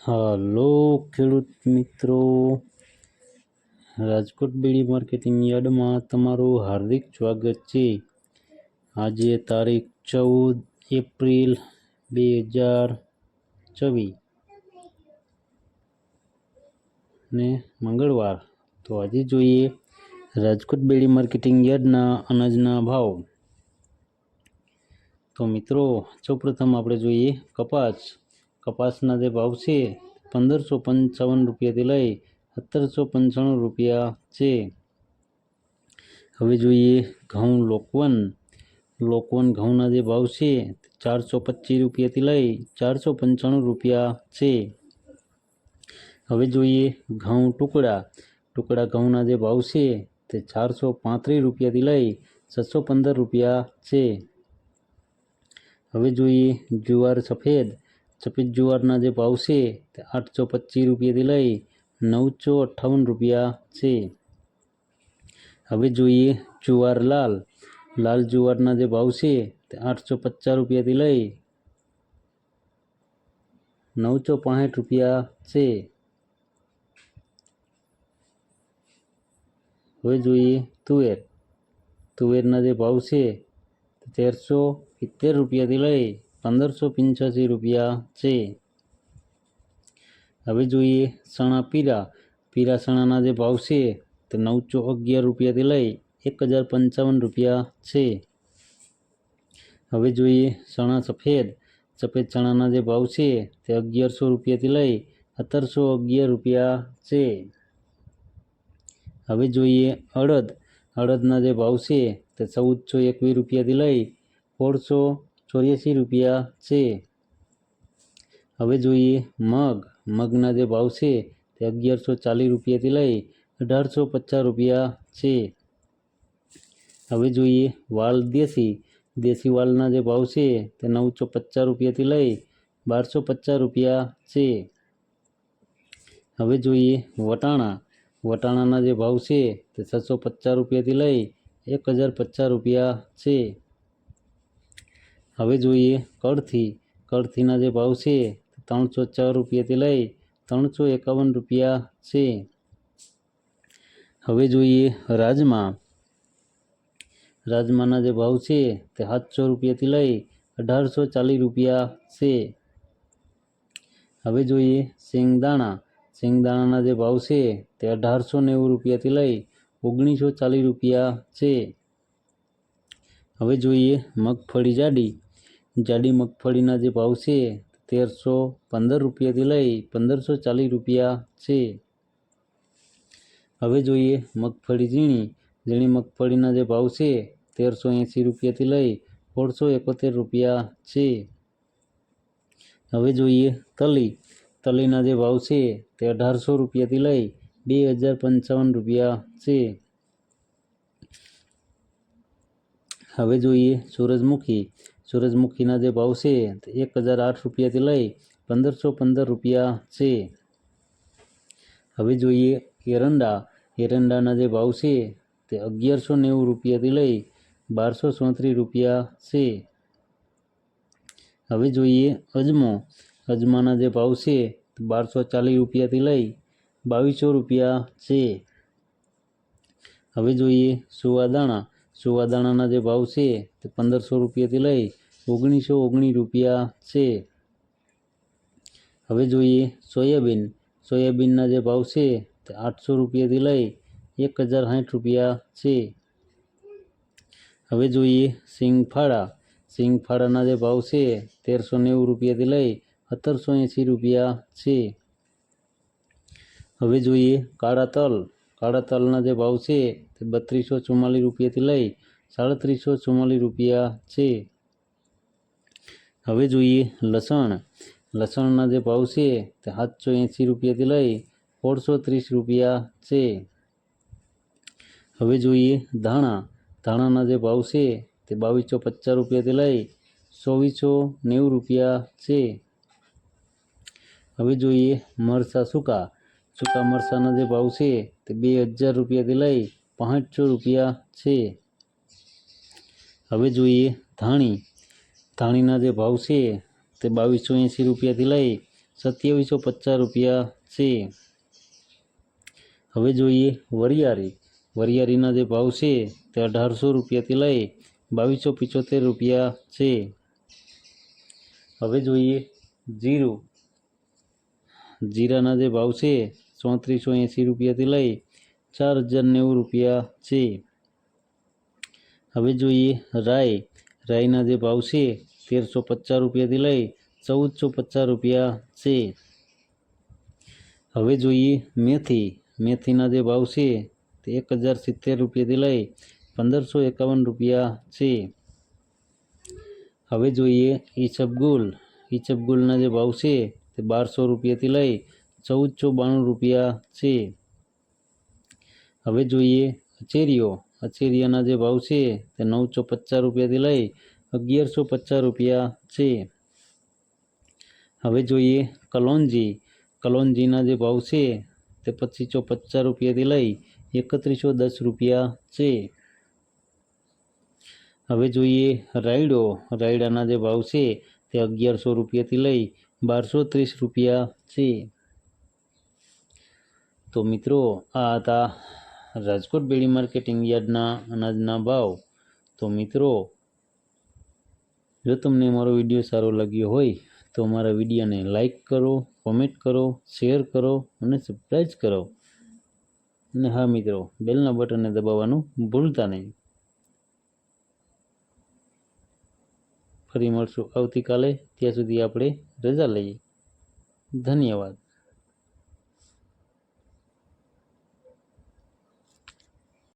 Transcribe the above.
હાલો ખેડૂત મિત્રો, રાજકોટ બેડી માર્કેટિંગ યાર્ડમાં તમારું હાર્દિક સ્વાગત છે। આજે તારીખ 14 એપ્રિલ 2024 ને મંગળવાર। તો આજે જોઈએ રાજકોટ બેડી માર્કેટિંગ યાર્ડના અનાજના ભાવ। તો મિત્રો, સૌપ્રથમ આપણે જોઈએ કપાસના જે ભાવ છે 1555 રૂપિયાથી લઈ 1795 રૂપિયા છે। હવે જોઈએ ઘઉં લોકવન ઘઉંના જે ભાવ છે 425 રૂપિયાથી લઈ 495 રૂપિયા છે। હવે જોઈએ ઘઉં ટુકડા ઘઉંના જે ભાવ છે તે 435 રૂપિયાથી લઈ 615 રૂપિયા છે। હવે જોઈએ જુવાર સફેદ જુવારના જે ભાવ છે તે 825 રૂપિયાથી લઈ 958 રૂપિયા છે। હવે જોઈએ જુવાર લાલ જુવારના જે ભાવ છે તે 850 રૂપિયાથી લઈ 965 રૂપિયા છે। હવે જોઈએ તુવેરના જે ભાવ છે તે 1370 રૂપિયાથી લઈ 1585 રૂપિયા છે। હવે જોઈએ ચણા પીરા ચણાના જે ભાવ છે તે 911 રૂપિયાથી લઈ 1055 રૂપિયા છે। હવે જોઈએ ચણા સફેદ ચણાના જે ભાવ છે તે 1100 રૂપિયાથી લઈ 1711 રૂપિયા છે। હવે જોઈએ અડદના જે ભાવ છે તે 1421 રૂપિયાથી લઈ 1684 રૂપિયા છે। હવે જોઈએ મગના જે ભાવ છે તે 1140 રૂપિયાથી લઈ 1850 રૂપિયા છે। હવે જોઈએ વાલ દેશી વાલના જે ભાવ છે તે 950 રૂપિયાથી લઈ 1250 રૂપિયા છે। હવે જોઈએ વટાણાના જે ભાવ છે તે 650 રૂપિયાથી લઈ 1050 રૂપિયા છે। હવે જોઈએ કળથીના જે ભાવ છે તે 304 રૂપિયાથી લઈ 351 રૂપિયા છે। હવે જોઈએ રાજમાના જે ભાવ છે તે 700 રૂપિયાથી લઈ 1840 રૂપિયા છે। હવે જોઈએ શેંગદાણાના જે ભાવ છે તે 1890 રૂપિયાથી લઈ 1940 રૂપિયા છે। હવે જોઈએ જાડી મગફળીના જે ભાવ છે 1315 રૂપિયાથી લઈ 1540 રૂપિયા છે। હવે જોઈએ મગફળી ઝીણી મગફળીના જે ભાવ છે 1380 રૂપિયાથી લઈ 1671 રૂપિયા છે। હવે જોઈએ તલીના જે ભાવ છે તે 1800 રૂપિયાથી લઈ 2055 રૂપિયા છે। હવે જોઈએ સૂરજમુખીના જે ભાવ છે તે 1008 રૂપિયાથી લઈ 1515 રૂપિયા છે। હવે જોઈએ એરંડાના જે ભાવ છે તે 1190 રૂપિયાથી લઈ 1234 રૂપિયા છે। હવે જોઈએ અજમાના જે ભાવ છે તે 1240 રૂપિયાથી લઈ 2200 રૂપિયા છે। હવે જોઈએ સુવાદાણાના જે ભાવ છે તે 1500 રૂપિયાથી લઈ 1919 રૂપિયા છે। હવે જોઈએ સોયાબીનના જે ભાવ છે તે 800 રૂપિયાથી લઈ 1060 રૂપિયા છે। હવે જોઈએ સિંગફાળાના જે ભાવ છે 1390 રૂપિયાથી લઈ 1780 રૂપિયા છે। હવે જોઈએ કાળા તલના જે ભાવ છે તે 3244 રૂપિયાથી લઈ 3744 રૂપિયા છે। હવે જોઈએ લસણના જે ભાવ છે તે 780 રૂપિયાથી લઈ 1630 રૂપિયા છે। હવે જોઈએ ધાણાના જે ભાવ છે તે 2250 રૂપિયાથી લઈ 2490 રૂપિયા છે। હવે જોઈએ મરચાં સૂકા મરચાંના જે ભાવ છે તે 2000 રૂપિયાથી લઈ 6500 રૂપિયા છે। હવે જોઈએ ધાણીના જે ભાવ છે તે 2280 રૂપિયાથી લઈ ₹2750 છે. હવે જોઈએ વરિયાળી. વરિયાળીના જે ભાવ છે તે ₹1800 લઈ ₹2275 છે. હવે જોઈએ જીરું. જીરાના જે ભાવ છે ₹3480 લઈ ₹4090 છે. હવે જોઈએ રાઈ. રાઈના જે ભાવ છે ₹1350 લઈ ₹1450 છે. હવે જોઈએ મેથી. મેથીના જે ભાવ છે તે ₹1070 લઈ ₹1551 છે. હવે જોઈએ ઈસબગુલ. ઈસબગુલના જે ભાવ છે તે ₹1200 લઈ ₹1492 છે. હવે જોઈએ અચેરીઓ. અચેરિયાના જે ભાવ છે તે ₹950 લઈ ₹1150 છે. હવે જોઈએ કલોંજી. કલોંજીના જે ભાવ છે તે ₹2550 લઈ ₹3110 છે. હવે જોઈએ રાયડો. રાયડાના જે ભાવ છે તે ₹1100 લઈ ₹1230 છે. તો મિત્રો આ હતા રાજકોટ બેડી માર્કેટિંગ યાર્ડના અનાજના ભાવ. તો મિત્રો જો તમને મારો વિડીયો સારો લાગ્યો હોય તો મારા વિડીયોને લાઈક કરો, કોમેન્ટ કરો, શેર કરો અને સબસ્ક્રાઈબ કરો. અને હા મિત્રો, બેલના બટનને દબાવવાનું ભૂલતા નહીં. ફરી મળશું આવતીકાલે. ત્યાં સુધી આપણે રજા લઈએ. ધન્યવાદ.